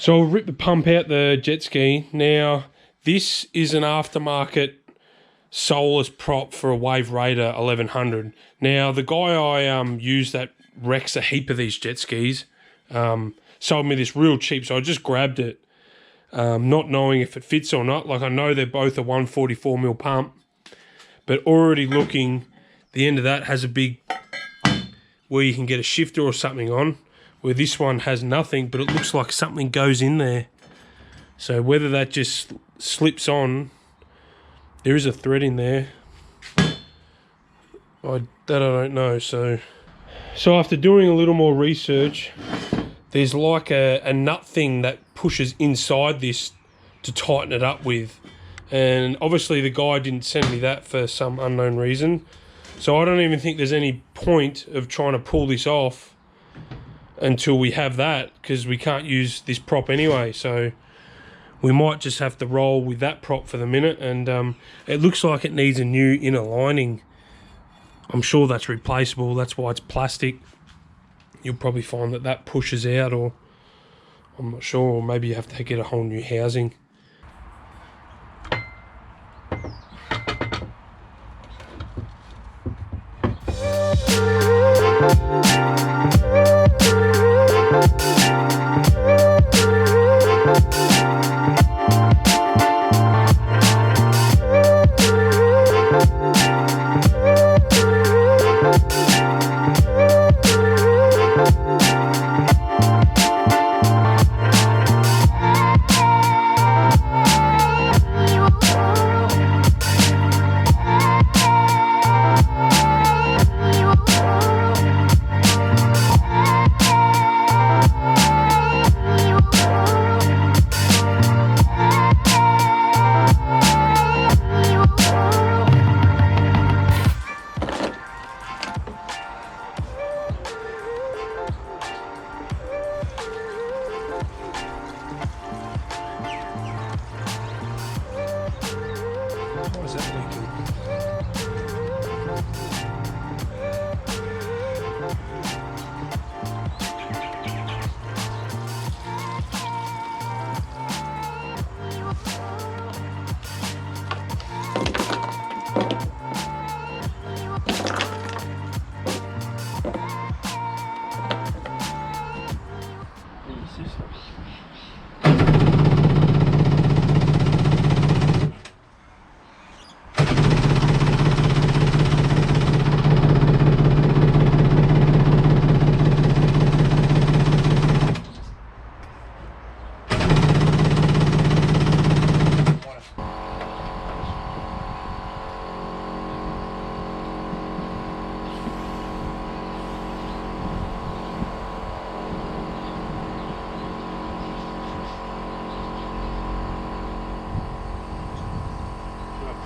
So I'll rip the pump out the jet ski. Now, this is an aftermarket soulless prop for a Wave Raider 1100. Now, the guy I use that wrecks a heap of these jet skis sold me this real cheap, so I just grabbed it, not knowing if it fits or not. Like, I know they're both a 144mm pump, but already looking, the end of that has a big, where you can get a shifter or something on, where this one has nothing, but it looks like something goes in there. So whether that just slips on, there is a thread in there. That I don't know. So after doing a little more research, there's like a nut thing that pushes inside this to tighten it up with. And obviously the guy didn't send me that for some unknown reason. So I don't even think there's any point of trying to pull this off until we have that, because we can't use this prop anyway. So we might just have to roll with that prop for the minute. And it looks like it needs a new inner lining. I'm sure that's replaceable. That's why it's plastic. You'll probably find that that pushes out, or I'm not sure, or maybe you have to get a whole new housing.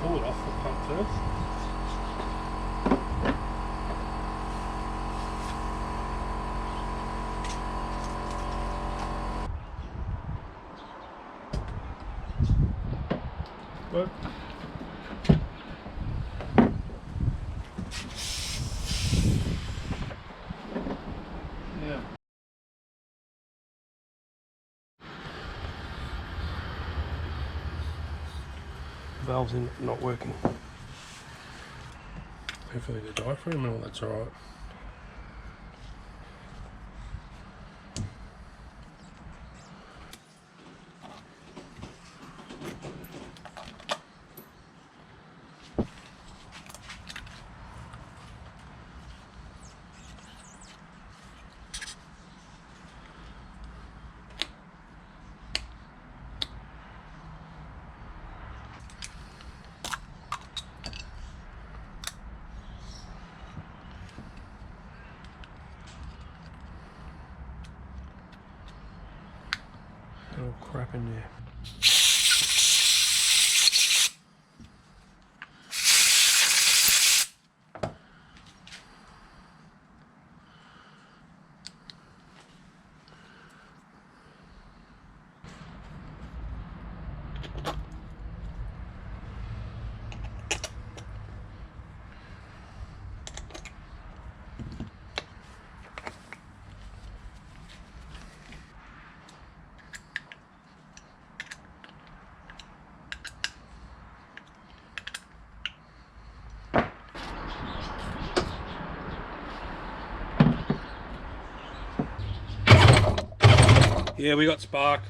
Pull it off the pump first. What? Yeah. Valves not working. Hopefully the diaphragm and all that's alright. Oh crap in there. Yeah, we got spark.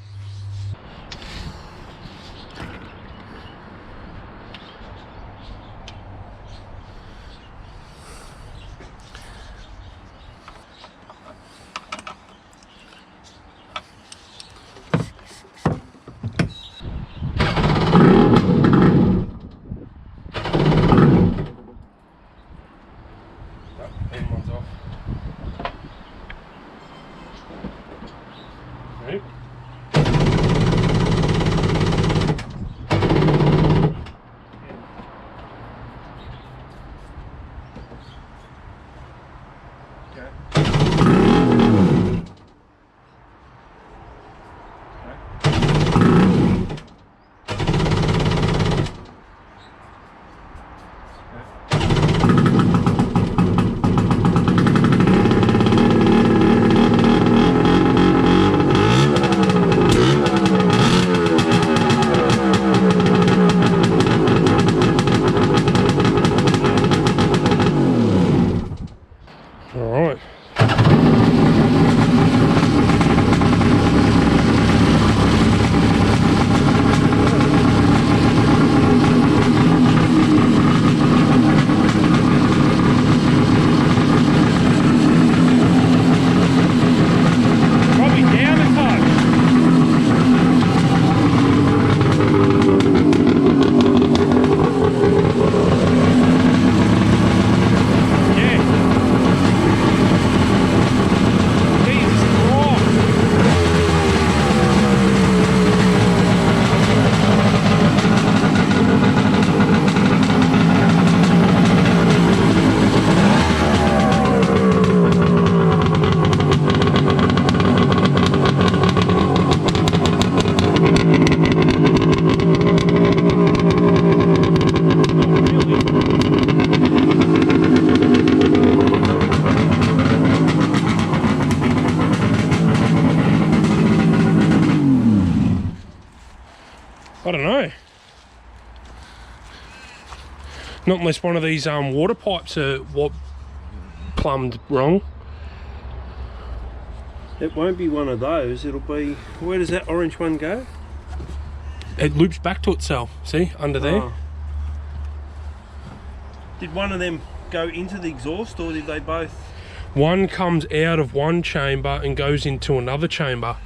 End one's off. Ready? Alright. Probably down a touch. I don't know. Not unless one of these water pipes are what plumbed wrong. It won't be one of those, it'll be... Where does that orange one go? It loops back to itself, see, under there. Oh. Did one of them go into the exhaust, or did they both? One comes out of one chamber and goes into another chamber.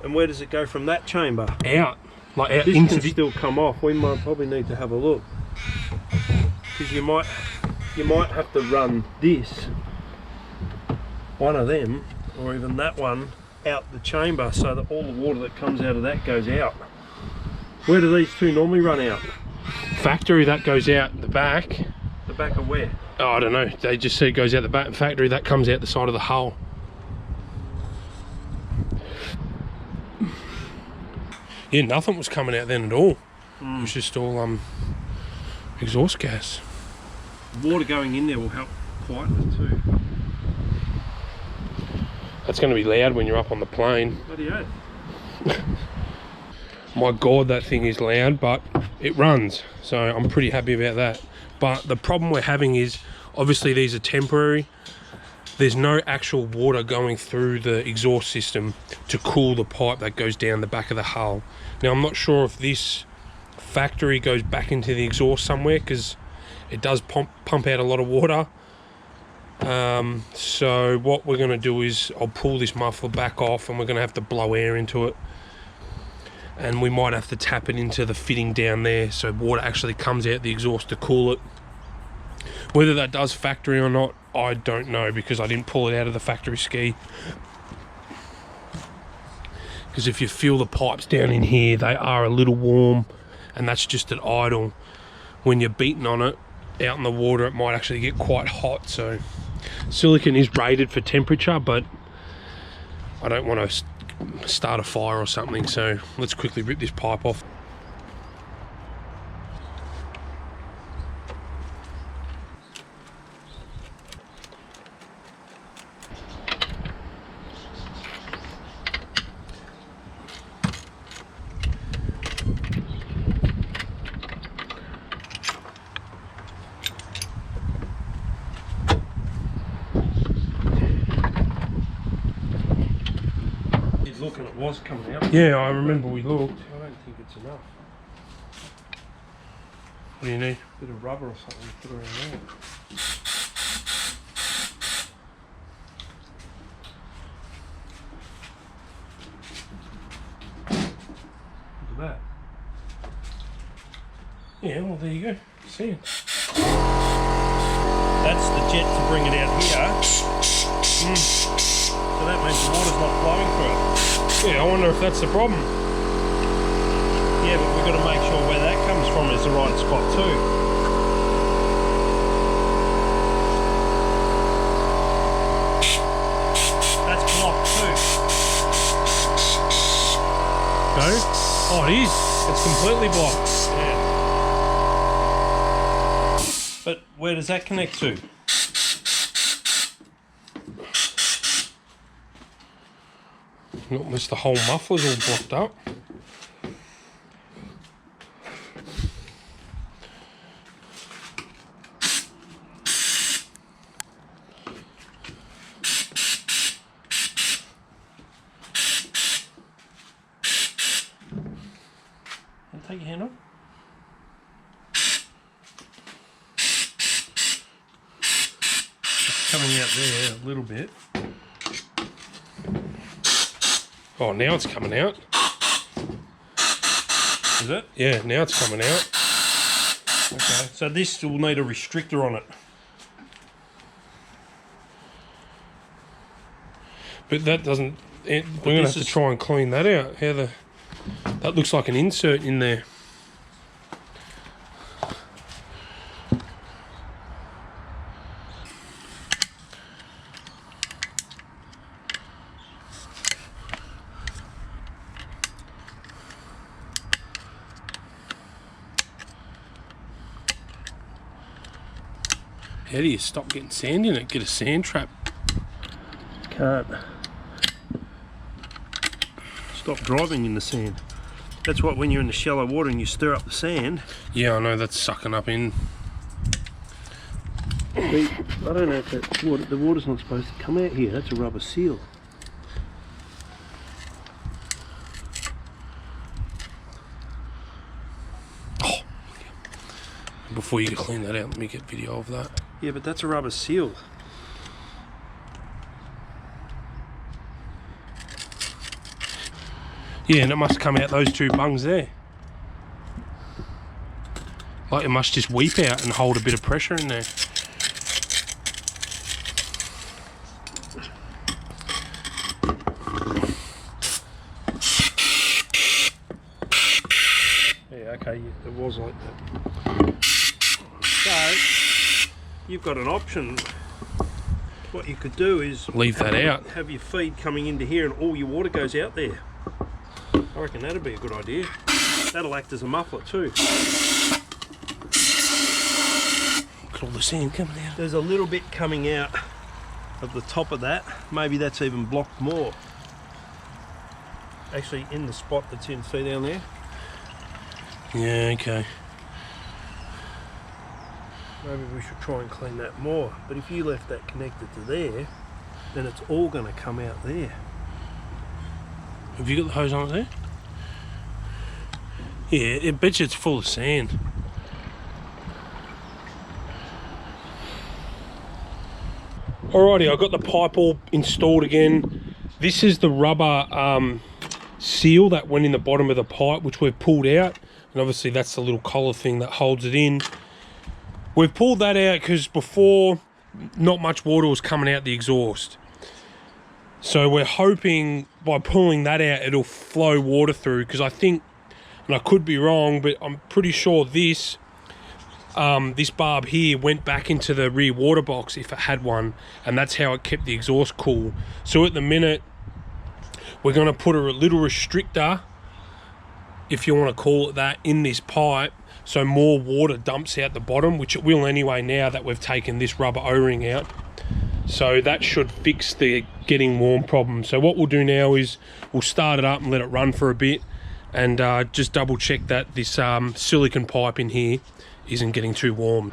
And where does it go from that chamber? Out. Like out This into can the... still come off. We might probably need to have a look. Because you might have to run this, one of them, or even that one, out the chamber so that all the water that comes out of that goes out. Where do these two normally run out? Factory, that goes out the back. The back of where? Oh, I don't know. They just said it goes out the back. Factory, that comes out the side of the hull. Yeah, nothing was coming out then at all. It was just all exhaust gas. Water going in there will help quieten it too. That's going to be loud when you're up on the plane. Bloody oath. My God, that thing is loud, but it runs. So I'm pretty happy about that. But the problem we're having is, obviously these are temporary. There's no actual water going through the exhaust system to cool the pipe that goes down the back of the hull. Now, I'm not sure if this factory goes back into the exhaust somewhere, because it does pump out a lot of water. So what we're going to do is I'll pull this muffler back off, and we're going to have to blow air into it. And we might have to tap it into the fitting down there so water actually comes out the exhaust to cool it. Whether that does factory or not, I don't know, because I didn't pull it out of the factory ski. Because if you feel the pipes down in here, they are a little warm, and that's just at idle. When you're beating on it out in the water, it might actually get quite hot. So silicon is rated for temperature, but I don't want to start a fire or something, so let's quickly rip this pipe off. was coming out. Yeah, I remember we looked. I don't think it's enough. What do you need? A bit of rubber or something to put around there. Look at that. Yeah, well there you go. Sand. That's the jet to bring it out here. So that means the water's not flowing through it. Yeah, I wonder if that's the problem. Yeah, but we've got to make sure where that comes from is the right spot too. That's blocked too. No? Oh, it is. It's completely blocked. Yeah. But where does that connect to? Not unless the whole muffler's all blocked up. Take your hand off. It's coming out there a little bit. Oh, now it's coming out. Is it? Yeah, now it's coming out. Okay. So this will need a restrictor on it. But that doesn't... We're going to have to try and clean that out. That looks like an insert in there. How do you stop getting sand in it? Get a sand trap. Can't. Stop driving in the sand. That's what when you're in the shallow water and you stir up the sand. Yeah, I know that's sucking up in. I don't know if that water, the water's not supposed to come out here. That's a rubber seal. Oh. Before you clean that out, let me get video of that. Yeah, but that's a rubber seal. Yeah, and it must come out those two bungs there. Like it must just weep out and hold a bit of pressure in there. Yeah, okay, it was like that. So, you've got an option. What you could do is... Leave that out. Have your feed coming into here and all your water goes out there. I reckon that'd be a good idea. That'll act as a muffler too. Look at all the sand coming out. There's a little bit coming out of the top of that. Maybe that's even blocked more. Actually in the spot that's in, see down there? Yeah, okay. Maybe we should try and clean that more. But if you left that connected to there, then it's all going to come out there. Have you got the hose on it there? Yeah, I bet you it's full of sand. Alrighty, I got the pipe all installed again. This is the rubber seal that went in the bottom of the pipe, which we've pulled out. And obviously that's the little collar thing that holds it in. We've pulled that out because before, not much water was coming out the exhaust. So we're hoping by pulling that out, it'll flow water through, because I think, and I could be wrong, but I'm pretty sure this barb here went back into the rear water box if it had one, and that's how it kept the exhaust cool. So at the minute, we're going to put a little restrictor, if you want to call it that, in this pipe, so more water dumps out the bottom, which it will anyway now that we've taken this rubber O-ring out. So that should fix the getting warm problem. So what we'll do now is we'll start it up and let it run for a bit, and just double check that this silicone pipe in here isn't getting too warm.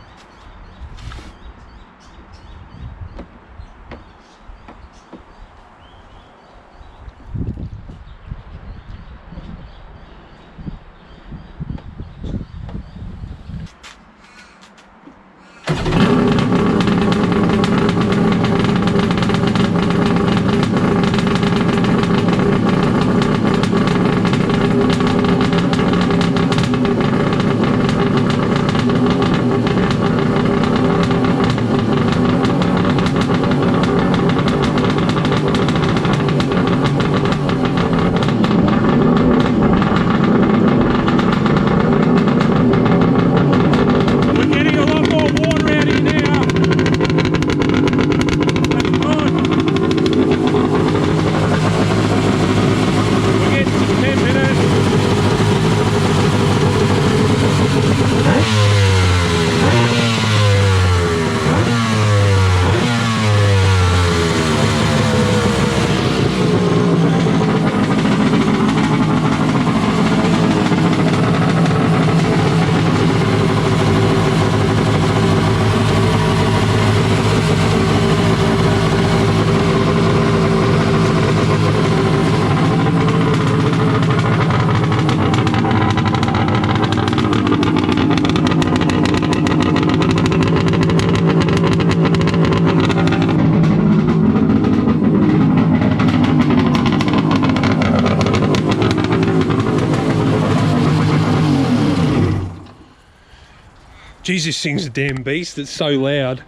Geez, this thing's a damn beast. It's so loud,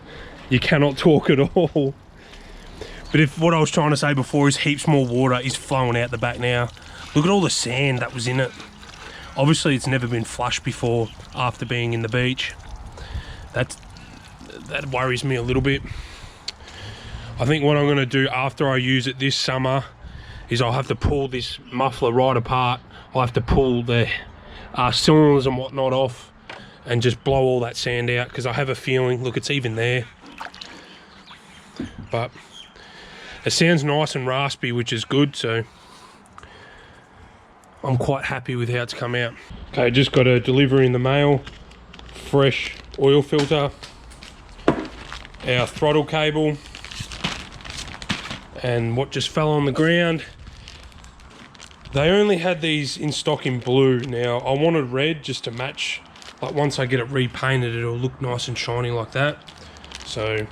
you cannot talk at all. But if what I was trying to say before is heaps more water is flowing out the back now. Look at all the sand that was in it. Obviously, it's never been flushed before after being in the beach. That worries me a little bit. I think what I'm going to do after I use it this summer is I'll have to pull this muffler right apart. I'll have to pull the cylinders and whatnot off and just blow all that sand out, because I have a feeling, look, it's even there. But it sounds nice and raspy, which is good, so I'm quite happy with how it's come out. Okay, just got a delivery in the mail. Fresh oil filter, our throttle cable, and what just fell on the ground. They only had these in stock in blue. Now, I wanted red just to match. Like, once I get it repainted, it'll look nice and shiny like that. So,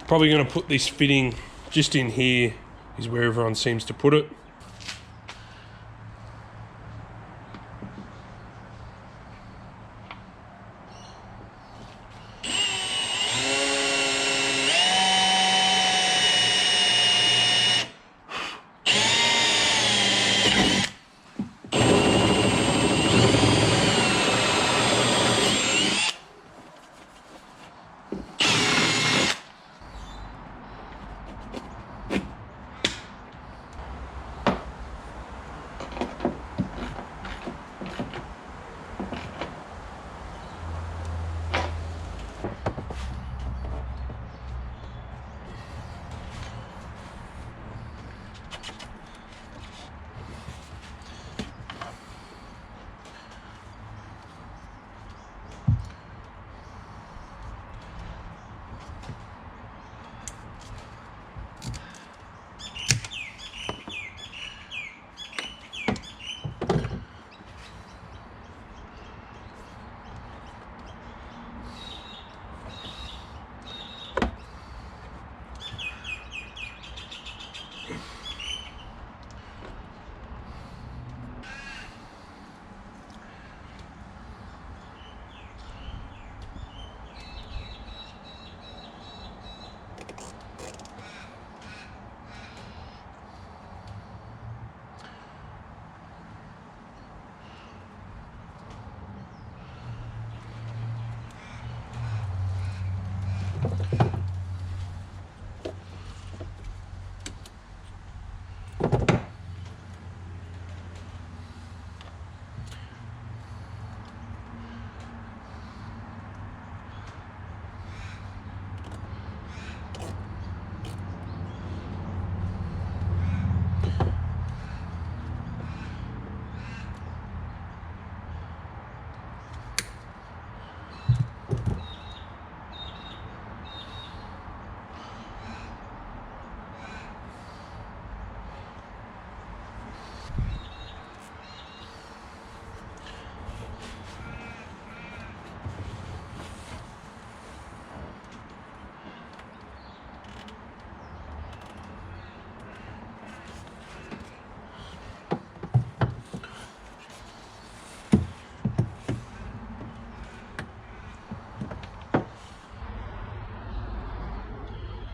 probably going to put this fitting just in here, is where everyone seems to put it.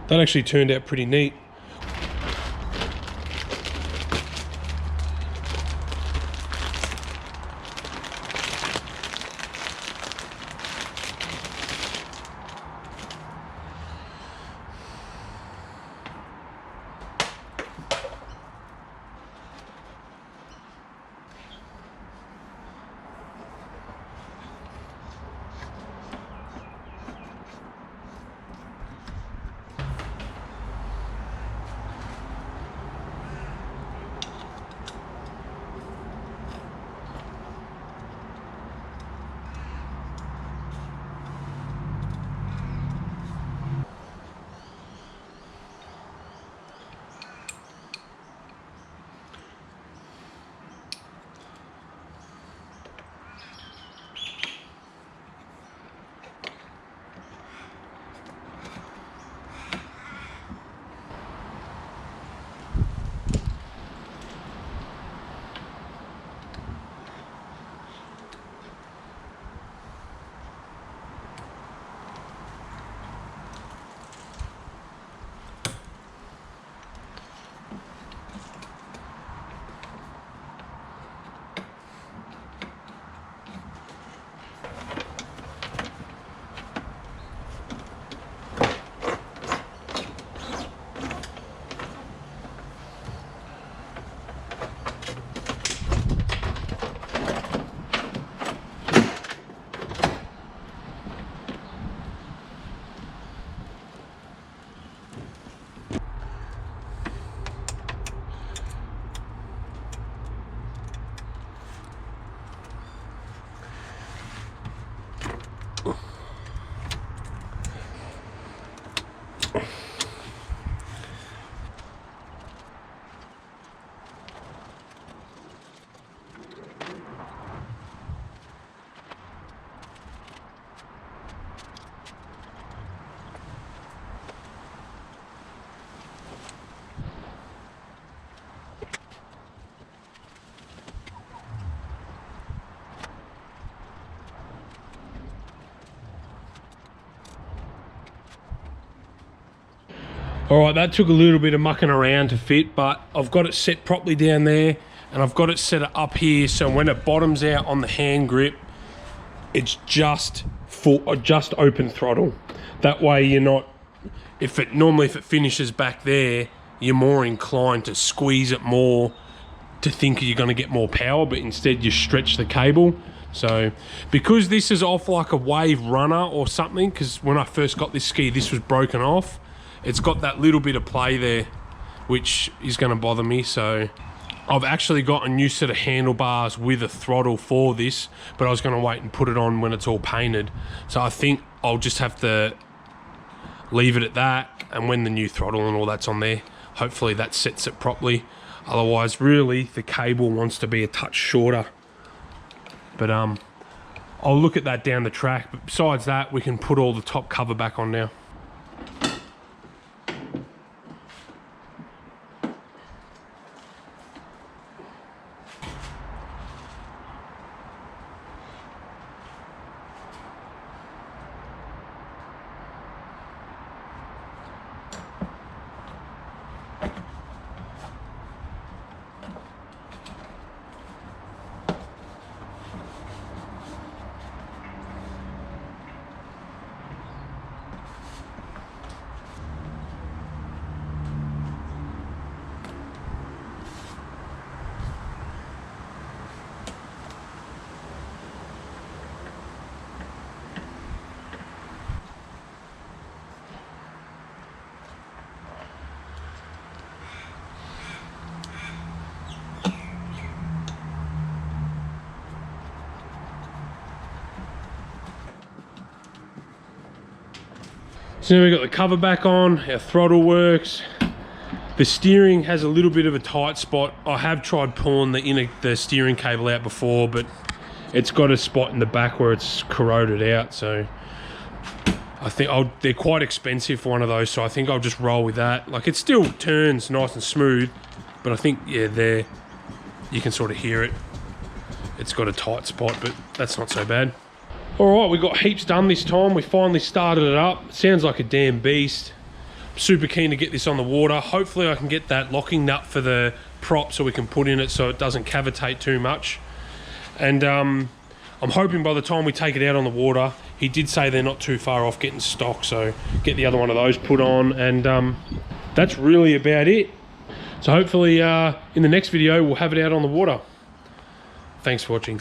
That actually turned out pretty neat. All right, that took a little bit of mucking around to fit, but I've got it set properly down there, and I've got it set up here so when it bottoms out on the hand grip, it's just open throttle. That way you're not, if it finishes back there, you're more inclined to squeeze it more to think you're going to get more power, but instead you stretch the cable. So because this is off like a wave runner or something, because when I first got this ski, this was broken off. It's got that little bit of play there, which is going to bother me. So I've actually got a new set of handlebars with a throttle for this, but I was going to wait and put it on when it's all painted. So I think I'll just have to leave it at that, and when the new throttle and all that's on there, hopefully that sets it properly. Otherwise, really, the cable wants to be a touch shorter. But I'll look at that down the track. But besides that, we can put all the top cover back on now. So now we've got the cover back on, our throttle works. The steering has a little bit of a tight spot. I have tried pulling the steering cable out before, but it's got a spot in the back where it's corroded out. So I think they're quite expensive for one of those, so I think I'll just roll with that. Like, it still turns nice and smooth, but I think, yeah, there, you can sort of hear it. It's got a tight spot, but that's not so bad. All right, we got heaps done this time. We finally started it up. Sounds like a damn beast. super keen to get this on the water. Hopefully I can get that locking nut for the prop so we can put in it so it doesn't cavitate too much. And I'm hoping by the time we take it out on the water, he did say they're not too far off getting stock, so get the other one of those put on, and that's really about it. So hopefully in the next video we'll have it out on the water. Thanks for watching.